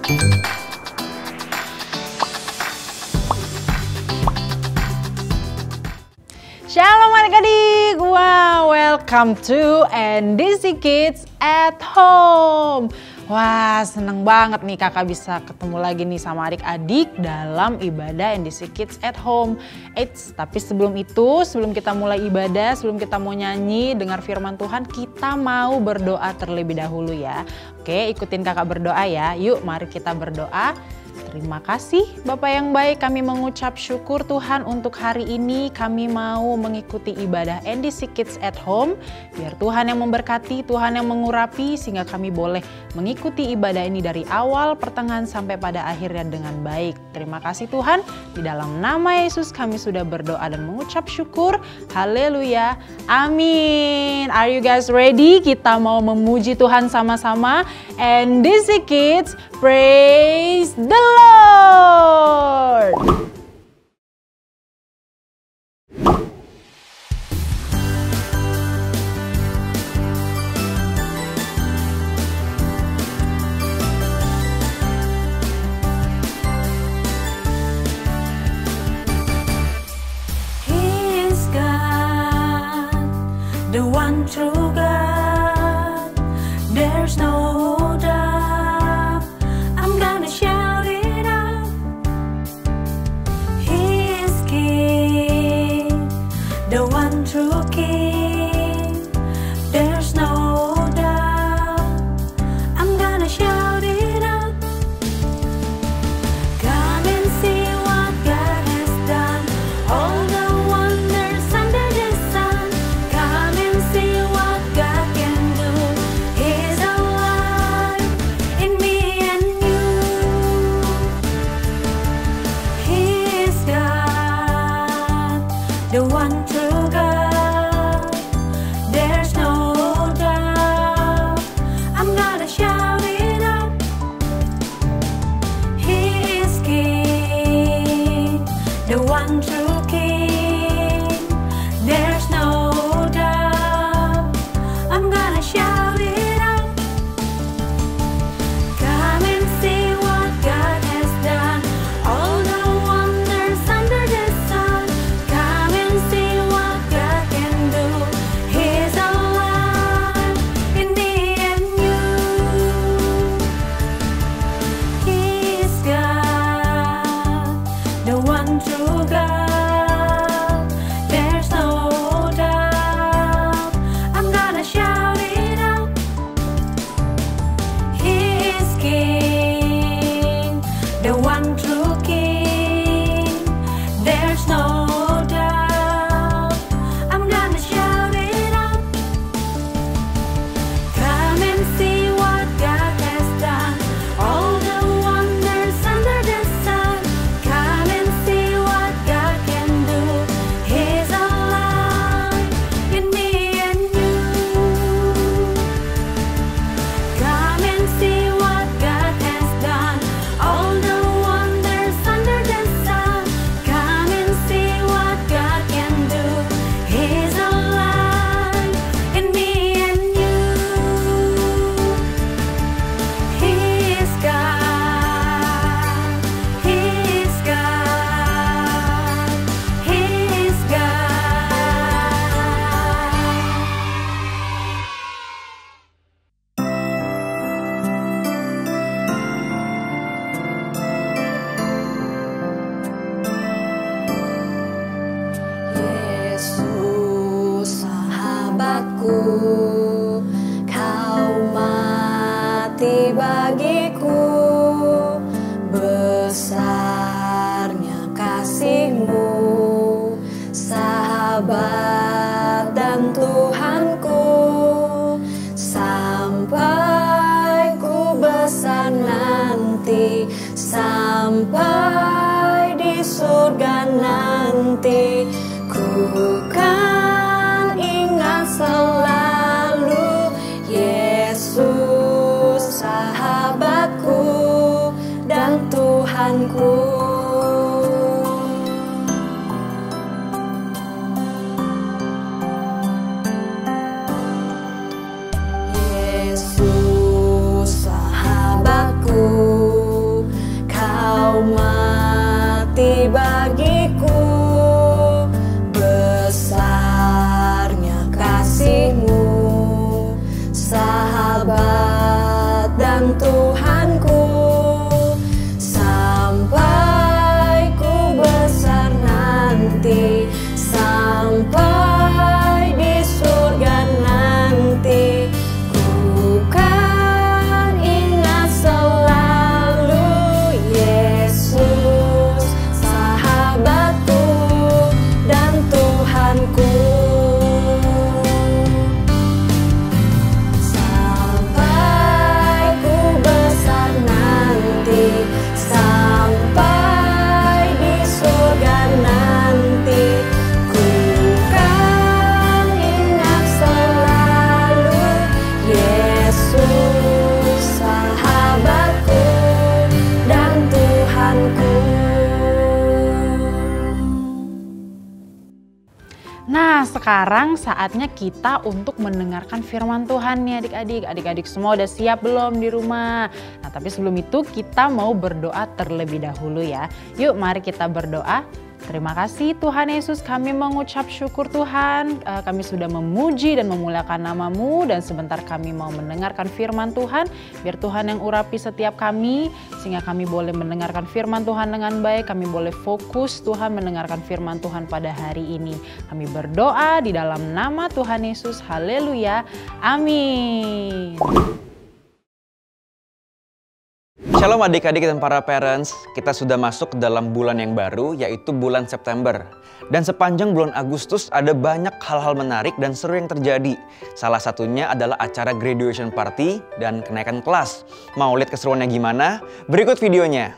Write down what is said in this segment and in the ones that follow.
Shalom adik-adik, wow, welcome to NDC Kids at Home. Wah, seneng banget nih kakak bisa ketemu lagi nih sama adik-adik dalam ibadah NDC Kids at Home. Tapi sebelum itu, sebelum kita mulai ibadah, sebelum kita mau nyanyi, dengar firman Tuhan, kita mau berdoa terlebih dahulu ya. Oke, ikutin kakak berdoa ya. Yuk, mari kita berdoa. Terima kasih Bapak yang baik, kami mengucap syukur Tuhan untuk hari ini kami mau mengikuti ibadah NDC Kids at Home. Biar Tuhan yang memberkati, Tuhan yang mengurapi sehingga kami boleh mengikuti ibadah ini dari awal, pertengahan sampai pada akhirnya dengan baik. Terima kasih Tuhan, di dalam nama Yesus kami sudah berdoa dan mengucap syukur. Haleluya, amin. Are you guys ready? Kita mau memuji Tuhan sama-sama. NDC Kids, praise the Lord. He is God, the one true God. There's no doubt. I'm gonna shout it out. He is King, the one true King. There's no doubt. I'm gonna shout it out. Come and see what God has done. All the wonders under the sun. Come and see what God can do. He's alive in me and you. He is God, the one true God. There's no doubt. I'm gonna shout it out. He is King, the one true King. There's no doubt. I'm gonna shout it out. Come and see what God has done. All the wonders under the sun. Come and see what God can do. He's alive in me and you. He's God, the one true God. There's no doubt. I'm gonna shout it out. He is King, the one true King. There's no doubt. I'm gonna shout it out. Come and see what God has done. All the wonders under the sun. Come and see what God can do. He's alive in me and you. Come and see what God has done. All the wonders under the sun. Come and see what God can do. He's alive in me and you. He is God. He is God. He is God. Yesus sahabatku, kau mati bagiku, besarnya kasih-Mu, sahabat dan Tuhanku, sampai ku besar nanti, sampai di surga nanti. Ku kan ingat selalu Yesus sahabatku dan Tuhanku. Yesus sahabatku, saatnya kita untuk mendengarkan firman Tuhan nih adik-adik. Adik-adik semua udah siap belum di rumah? Nah, tapi sebelum itu kita mau berdoa terlebih dahulu ya. Yuk mari kita berdoa. Terima kasih Tuhan Yesus, kami mengucap syukur Tuhan, kami sudah memuji dan memuliakan nama-Mu, dan sebentar kami mau mendengarkan firman Tuhan. Biar Tuhan yang urapi setiap kami, sehingga kami boleh mendengarkan firman Tuhan dengan baik, kami boleh fokus Tuhan mendengarkan firman Tuhan pada hari ini. Kami berdoa di dalam nama Tuhan Yesus, haleluya, amin. Shalom adik-adik dan para parents, kita sudah masuk ke dalam bulan yang baru yaitu bulan September. Dan sepanjang bulan Agustus ada banyak hal-hal menarik dan seru yang terjadi. Salah satunya adalah acara graduation party dan kenaikan kelas. Mau lihat keseruannya gimana? Berikut videonya.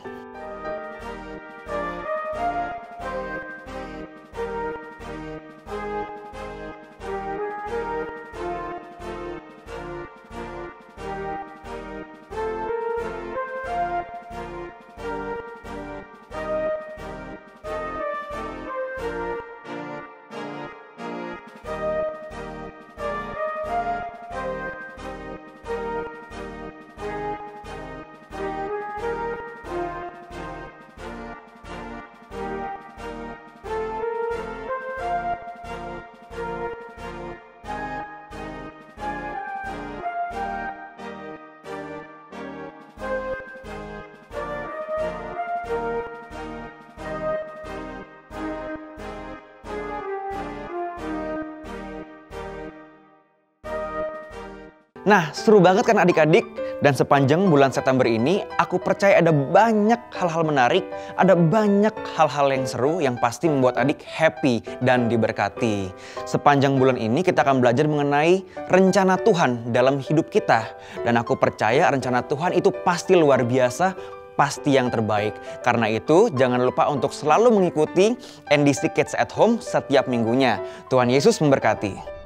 Nah, seru banget kan adik-adik? Dan sepanjang bulan September ini, aku percaya ada banyak hal-hal menarik, ada banyak hal-hal yang seru yang pasti membuat adik happy dan diberkati. Sepanjang bulan ini kita akan belajar mengenai rencana Tuhan dalam hidup kita. Dan aku percaya rencana Tuhan itu pasti luar biasa, pasti yang terbaik. Karena itu, jangan lupa untuk selalu mengikuti NDC Kids at Home setiap minggunya. Tuhan Yesus memberkati.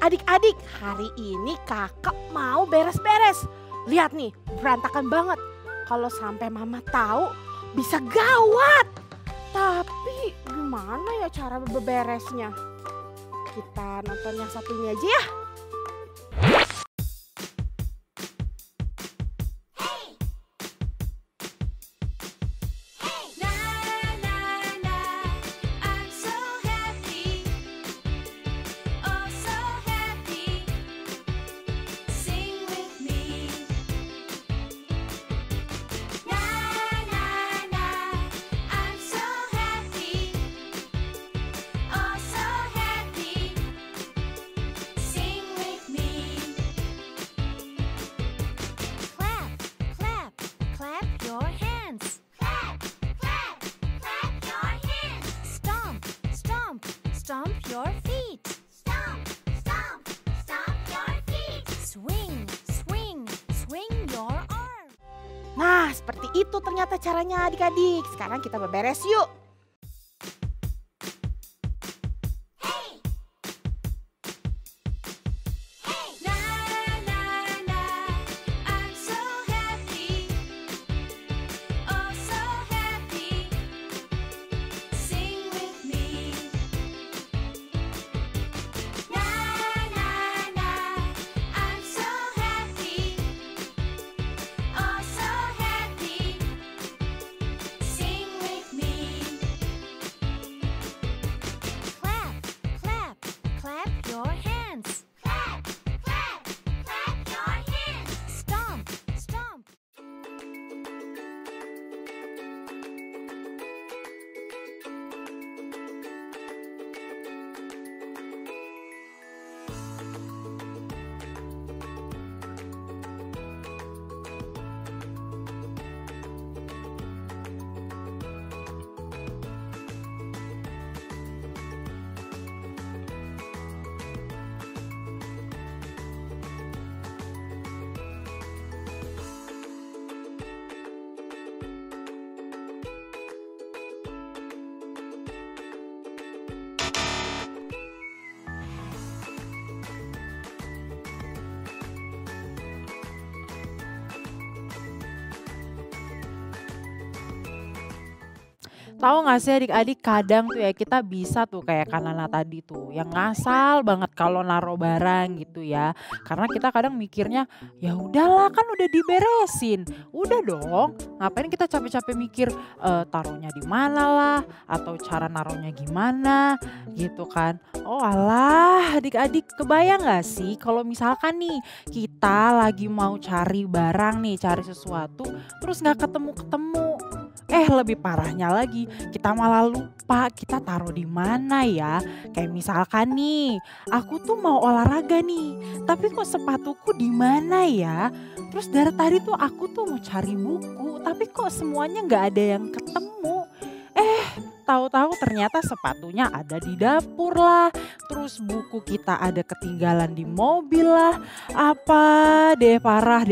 Adik-adik, hari ini kakak mau beres-beres. Lihat nih, berantakan banget. Kalau sampai mama tahu, bisa gawat. Tapi gimana ya cara beberesnya? Kita nonton yang satu ini aja ya. Stomp your feet. Stomp, stomp, stomp your feet. Swing, swing, swing your arm. Nah, seperti itu ternyata caranya adik-adik. Sekarang kita beberes yuk. Oh, so happy. Sing with me. Tahu nggak sih adik-adik, kadang tuh ya kita bisa tuh kayak Kanana tadi tuh yang ngasal banget kalau naruh barang gitu ya. Karena kita kadang mikirnya ya udahlah kan udah diberesin. Udah dong, ngapain kita capek-capek mikir taruhnya di mana lah atau cara naruhnya gimana gitu kan. Oh alah adik-adik, kebayang nggak sih kalau misalkan nih kita lagi mau cari barang nih, cari sesuatu terus nggak ketemu-ketemu. Lebih parahnya lagi, kita malah lupa kita taruh di mana ya. Kayak misalkan nih, aku tuh mau olahraga nih, tapi kok sepatuku di mana ya? Terus dari tadi tuh aku tuh mau cari buku, tapi kok semuanya nggak ada yang ketemu. Tahu-tahu ternyata sepatunya ada di dapur lah. Terus buku kita ada ketinggalan di mobil lah. Apa deh, parah.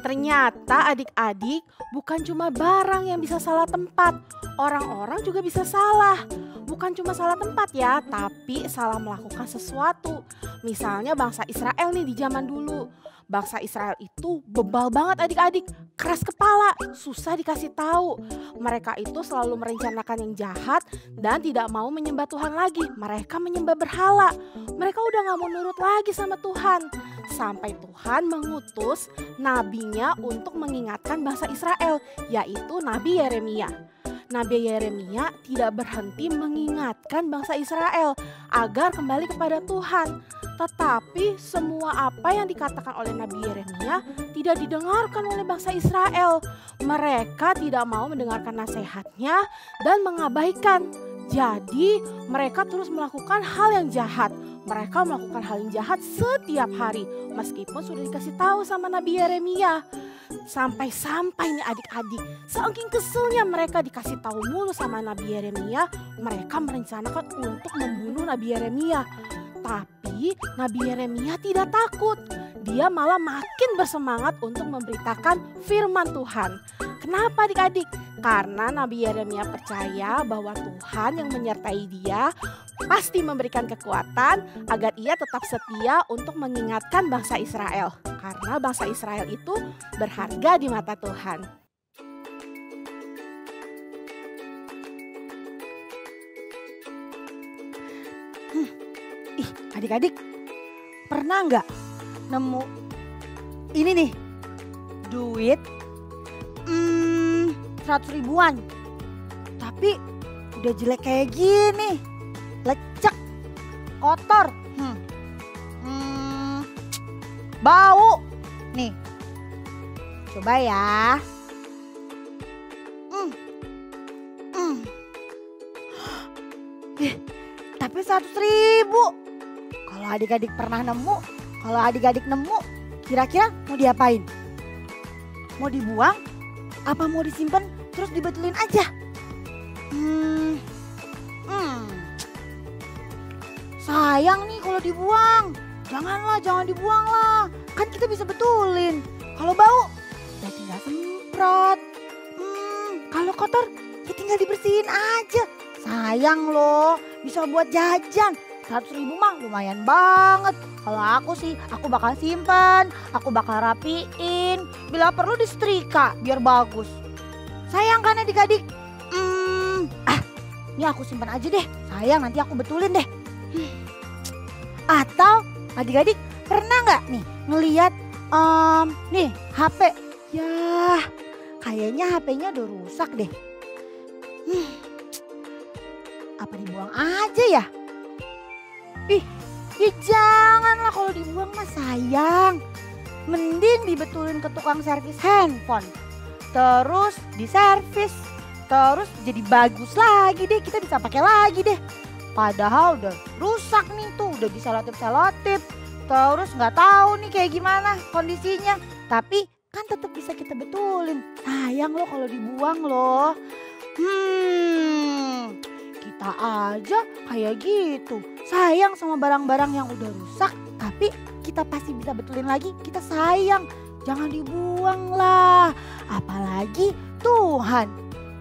Ternyata adik-adik bukan cuma barang yang bisa salah tempat, orang-orang juga bisa salah. Bukan cuma salah tempat ya, tapi salah melakukan sesuatu. Misalnya bangsa Israel nih di zaman dulu. Bangsa Israel itu bebal banget adik-adik, keras kepala, susah dikasih tahu. Mereka itu selalu merencanakan yang jahat dan tidak mau menyembah Tuhan lagi. Mereka menyembah berhala. Mereka udah gak mau nurut lagi sama Tuhan. Sampai Tuhan mengutus nabinya untuk mengingatkan bangsa Israel, yaitu Nabi Yeremia. Nabi Yeremia tidak berhenti mengingatkan bangsa Israel agar kembali kepada Tuhan. Tetapi semua apa yang dikatakan oleh Nabi Yeremia tidak didengarkan oleh bangsa Israel. Mereka tidak mau mendengarkan nasihatnya dan mengabaikan. Jadi mereka terus melakukan hal yang jahat. Mereka melakukan hal yang jahat setiap hari meskipun sudah dikasih tahu sama Nabi Yeremia. Sampai-sampai nih adik-adik, saking keselnya mereka dikasih tahu mulu sama Nabi Yeremia, mereka merencanakan untuk membunuh Nabi Yeremia. Tapi Nabi Yeremia tidak takut. Dia malah makin bersemangat untuk memberitakan firman Tuhan. Kenapa adik-adik? Karena Nabi Yeremia percaya bahwa Tuhan yang menyertai dia pasti memberikan kekuatan agar ia tetap setia untuk mengingatkan bangsa Israel. Karena bangsa Israel itu berharga di mata Tuhan. Adik-adik, pernah nggak nemu ini nih, duit 100 ribuan, tapi udah jelek kayak gini, lecek, kotor, bau, nih, coba ya. Tapi 100 ribu. Kalau adik-adik pernah nemu, kalau adik-adik nemu, kira-kira mau diapain? Mau dibuang? Apa mau disimpan terus dibetulin aja? Sayang nih kalau dibuang. Janganlah, jangan dibuang lah. Kan kita bisa betulin. Kalau bau, ya tinggal semprot. Kalau kotor, ya tinggal dibersihin aja. Sayang loh, bisa buat jajan. 100 ribu mah lumayan banget. Kalau aku sih, aku bakal simpan, aku bakal rapiin. Bila perlu disetrika biar bagus. Sayang kan adik-adik? Ini aku simpan aja deh. Sayang, nanti aku betulin deh. Atau adik-adik pernah nggak nih ngeliat nih HP? Ya, kayaknya HP-nya udah rusak deh. Apa dibuang aja ya? Ya janganlah, kalau dibuang mah sayang. Mending dibetulin ke tukang servis handphone. Terus diservis. Terus jadi bagus lagi deh, kita bisa pakai lagi deh. Padahal udah rusak nih tuh, udah diselotip-selotip. Terus nggak tahu nih kayak gimana kondisinya. Tapi kan tetap bisa kita betulin. Sayang loh kalau dibuang loh. Kita aja kayak gitu. Sayang sama barang-barang yang udah rusak, tapi kita pasti bisa betulin lagi. Kita sayang, jangan dibuang lah. Apalagi Tuhan.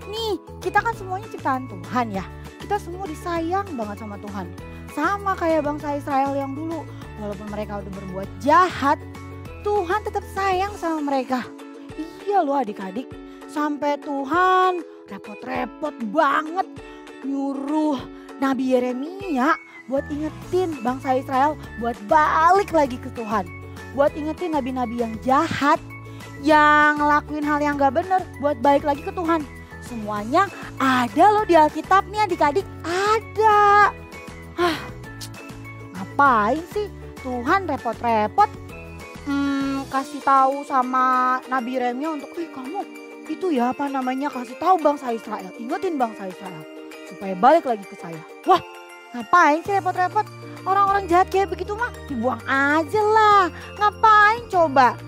Nih, kita kan semuanya ciptaan Tuhan ya. Kita semua disayang banget sama Tuhan. Sama kayak bangsa Israel yang dulu. Walaupun mereka udah berbuat jahat, Tuhan tetap sayang sama mereka. Iya loh adik-adik. sampai Tuhan repot-repot banget nyuruh Nabi Yeremia buat ingetin bangsa Israel buat balik lagi ke Tuhan. Buat ingetin nabi-nabi yang jahat, yang ngelakuin hal yang gak bener, buat balik lagi ke Tuhan. Semuanya ada loh di Alkitab nih adik-adik, ada. Ngapain sih Tuhan repot-repot kasih tahu sama Nabi Yeremia untuk kamu itu ya apa namanya kasih tahu bangsa Israel, ingetin bangsa Israel supaya balik lagi ke saya. Wah, ngapain sih repot-repot? Orang-orang jahat kayak begitu mah dibuang aja lah. Ngapain coba?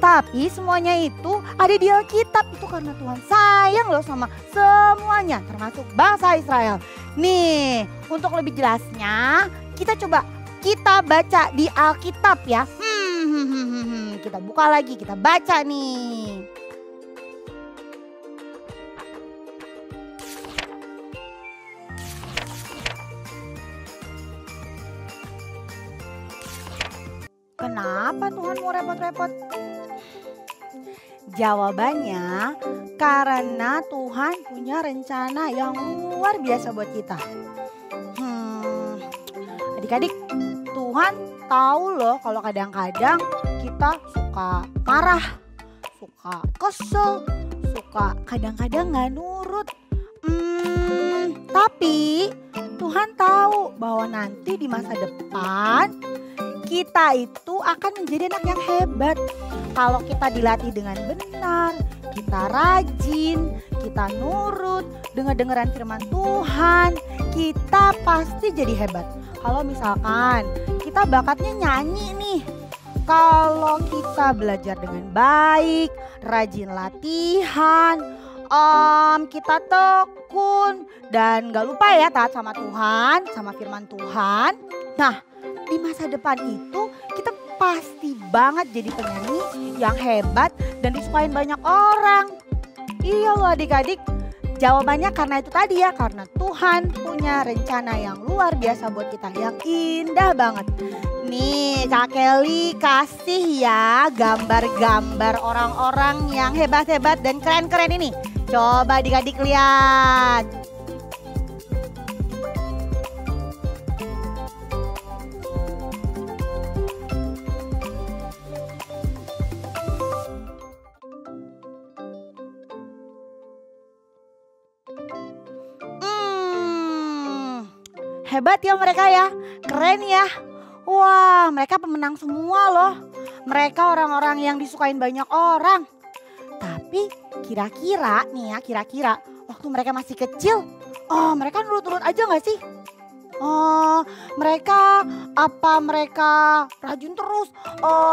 Tapi semuanya itu ada di Alkitab. Itu karena Tuhan sayang loh sama semuanya termasuk bangsa Israel. Nih, untuk lebih jelasnya kita baca di Alkitab ya. Kita buka lagi, kita baca nih. Kenapa Tuhan mau repot-repot? Jawabannya karena Tuhan punya rencana yang luar biasa buat kita. Adik-adik, Tuhan tahu loh kalau kadang-kadang kita suka marah, suka kesel, suka kadang-kadang gak nurut. Tapi Tuhan tahu bahwa nanti di masa depan kita itu akan menjadi anak yang hebat. Kalau kita dilatih dengan benar, kita rajin, kita nurut, dengar-dengaran firman Tuhan, kita pasti jadi hebat. Kalau misalkan kita bakatnya nyanyi nih, kalau kita belajar dengan baik, rajin latihan, kita tekun, dan gak lupa ya taat sama Tuhan, sama firman Tuhan. Nah, di masa depan itu kita pasti banget jadi penyanyi yang hebat dan disukain banyak orang. Iya loh adik-adik, jawabannya karena itu tadi ya, karena Tuhan punya rencana yang luar biasa buat kita, yang indah banget. Nih Kak Kelly kasih ya gambar-gambar orang-orang yang hebat-hebat dan keren-keren ini. Coba adik-adik lihat. Hebat ya mereka ya, keren ya. Wah, mereka pemenang semua loh. Mereka orang-orang yang disukain banyak orang. Tapi kira-kira nih ya, kira-kira waktu mereka masih kecil, mereka nurut-nurut aja gak sih? Mereka rajin terus?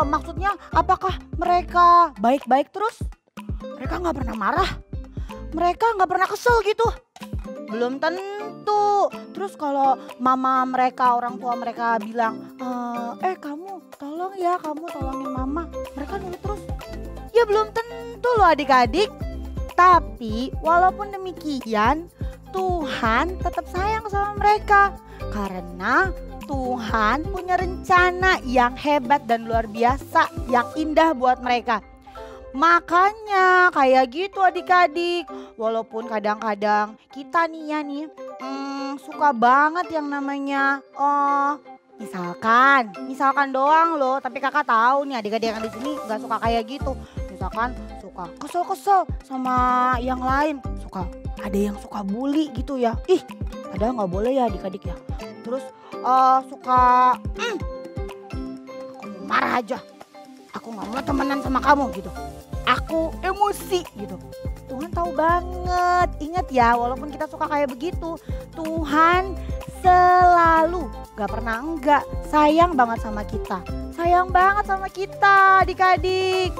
Maksudnya apakah mereka baik-baik terus? Mereka gak pernah marah? Mereka gak pernah kesel gitu? Belum tentu. Terus kalau mama mereka, orang tua mereka bilang, kamu tolong ya, kamu tolongin mama, mereka nurut terus? Ya belum tentu loh adik-adik. Tapi walaupun demikian, Tuhan tetap sayang sama mereka. Karena Tuhan punya rencana yang hebat dan luar biasa, yang indah buat mereka. Makanya kayak gitu adik-adik, walaupun kadang-kadang kita nih suka banget yang namanya misalkan doang loh, tapi kakak tahu nih adik-adik yang di sini nggak suka kayak gitu. Misalkan suka kesel-kesel sama yang lain, ada yang suka bully gitu ya. Padahal nggak boleh ya adik-adik ya. Terus suka aku mau marah aja, aku nggak mau temenan sama kamu gitu. Aku emosi gitu. Tuhan tahu banget. Ingat ya, walaupun kita suka kayak begitu, Tuhan selalu gak pernah enggak sayang banget sama kita. Sayang banget sama kita adik-adik.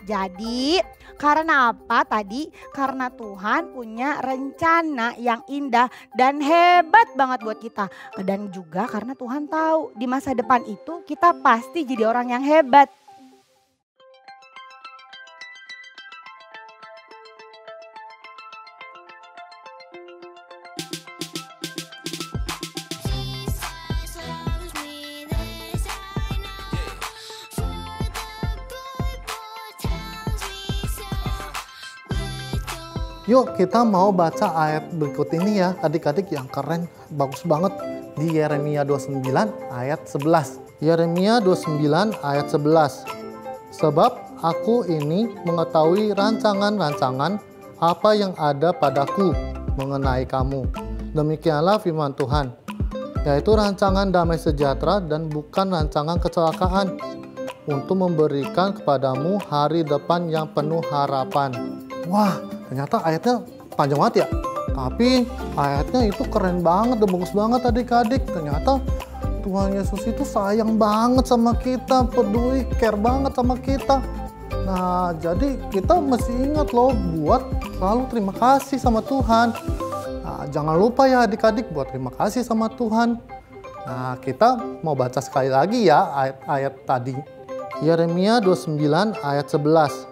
Jadi karena apa tadi? Karena Tuhan punya rencana yang indah dan hebat banget buat kita. Dan juga karena Tuhan tahu di masa depan itu kita pasti jadi orang yang hebat. Yuk kita mau baca ayat berikut ini ya adik-adik yang keren, bagus banget. Di Yeremia 29 ayat 11. Yeremia 29 ayat 11. Sebab aku ini mengetahui rancangan-rancangan apa yang ada padaku mengenai kamu. Demikianlah firman Tuhan, yaitu rancangan damai sejahtera dan bukan rancangan kecelakaan, untuk memberikan kepadamu hari depan yang penuh harapan. Wah, ternyata ayatnya panjang banget ya. Tapi ayatnya itu keren banget dan bagus banget adik-adik. Ternyata Tuhan Yesus itu sayang banget sama kita, peduli, care banget sama kita. Nah, jadi kita mesti ingat loh buat selalu terima kasih sama Tuhan. Nah, jangan lupa ya adik-adik buat terima kasih sama Tuhan. Nah, kita mau baca sekali lagi ya ayat-ayat tadi. Yeremia 29 ayat 11.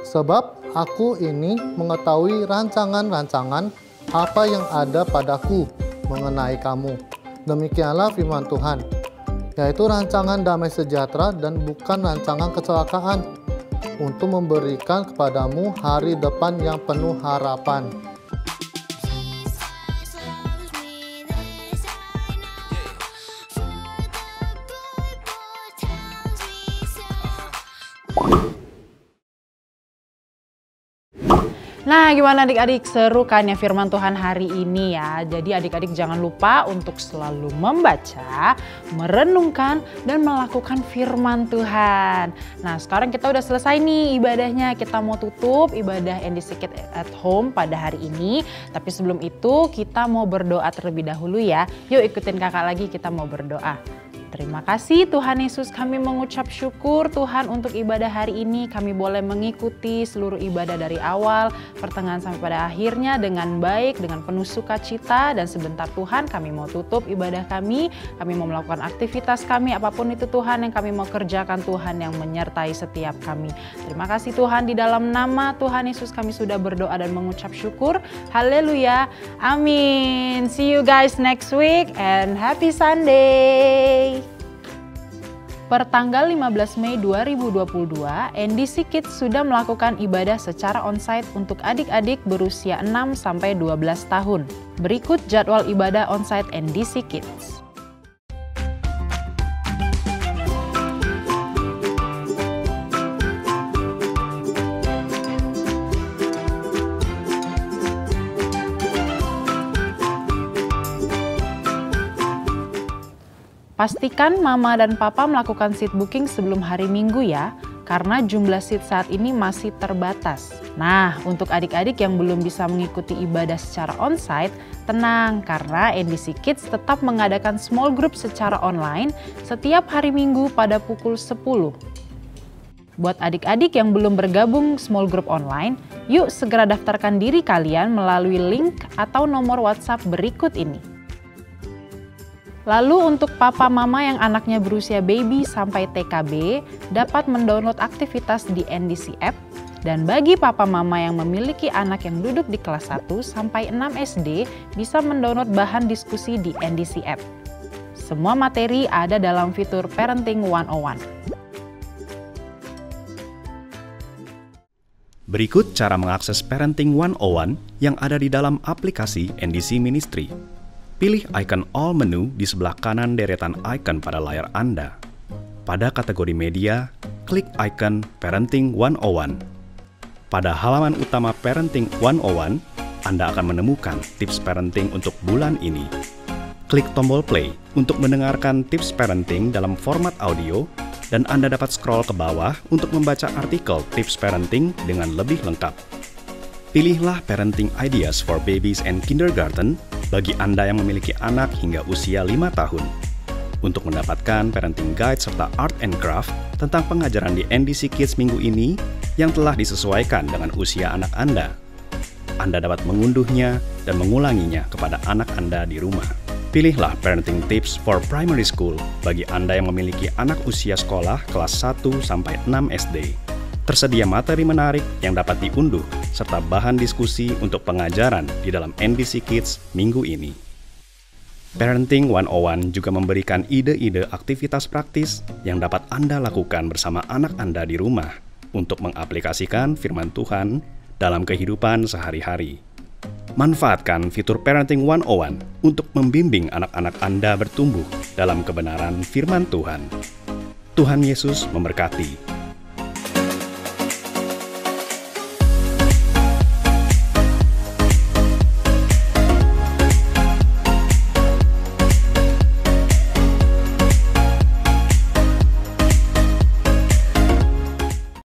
Sebab aku ini mengetahui rancangan-rancangan apa yang ada padaku mengenai kamu. Demikianlah firman Tuhan, yaitu rancangan damai sejahtera dan bukan rancangan kecelakaan, untuk memberikan kepadamu hari depan yang penuh harapan. Nah, gimana adik-adik, seru kan ya firman Tuhan hari ini ya. Jadi adik-adik jangan lupa untuk selalu membaca, merenungkan, dan melakukan firman Tuhan. Nah, sekarang kita udah selesai nih ibadahnya. Kita mau tutup ibadah NDC Kids at Home pada hari ini. Tapi sebelum itu kita mau berdoa terlebih dahulu ya. Yuk ikutin kakak lagi, kita mau berdoa. Terima kasih Tuhan Yesus, kami mengucap syukur Tuhan untuk ibadah hari ini. Kami boleh mengikuti seluruh ibadah dari awal, pertengahan sampai pada akhirnya dengan baik, dengan penuh sukacita. Dan sebentar Tuhan kami mau tutup ibadah kami mau melakukan aktivitas kami, apapun itu Tuhan yang kami mau kerjakan, Tuhan yang menyertai setiap kami. Terima kasih Tuhan, di dalam nama Tuhan Yesus kami sudah berdoa dan mengucap syukur. Haleluya, amin. See you guys next week and happy Sunday. Pertanggal 15 Mei 2022, NDC Kids sudah melakukan ibadah secara onsite untuk adik-adik berusia 6-12 tahun. Berikut jadwal ibadah onsite NDC Kids. Pastikan mama dan papa melakukan seat booking sebelum hari Minggu ya, karena jumlah seat saat ini masih terbatas. Nah, untuk adik-adik yang belum bisa mengikuti ibadah secara onsite, tenang karena NDC Kids tetap mengadakan small group secara online setiap hari Minggu pada pukul 10. Buat adik-adik yang belum bergabung small group online, yuk segera daftarkan diri kalian melalui link atau nomor WhatsApp berikut ini. Lalu untuk papa mama yang anaknya berusia baby sampai TKB dapat mendownload aktivitas di NDC App, dan bagi papa mama yang memiliki anak yang duduk di kelas 1 sampai 6 SD bisa mendownload bahan diskusi di NDC App. Semua materi ada dalam fitur Parenting 101. Berikut cara mengakses Parenting 101 yang ada di dalam aplikasi NDC Ministry. Pilih icon All menu di sebelah kanan deretan icon pada layar Anda. Pada kategori media, klik icon Parenting 101. Pada halaman utama Parenting 101, Anda akan menemukan tips parenting untuk bulan ini. Klik tombol play untuk mendengarkan tips parenting dalam format audio, dan Anda dapat scroll ke bawah untuk membaca artikel tips parenting dengan lebih lengkap. Pilihlah Parenting Ideas for Babies and Kindergarten bagi Anda yang memiliki anak hingga usia 5 tahun. Untuk mendapatkan parenting guide serta art and craft tentang pengajaran di NDC Kids minggu ini yang telah disesuaikan dengan usia anak Anda. Anda dapat mengunduhnya dan mengulanginya kepada anak Anda di rumah. Pilihlah Parenting Tips for Primary School bagi Anda yang memiliki anak usia sekolah kelas 1 sampai 6 SD. Tersedia materi menarik yang dapat diunduh, serta bahan diskusi untuk pengajaran di dalam NDC Kids minggu ini. Parenting 101 juga memberikan ide-ide aktivitas praktis yang dapat Anda lakukan bersama anak Anda di rumah untuk mengaplikasikan firman Tuhan dalam kehidupan sehari-hari. Manfaatkan fitur Parenting 101 untuk membimbing anak-anak Anda bertumbuh dalam kebenaran firman Tuhan. Tuhan Yesus memberkati.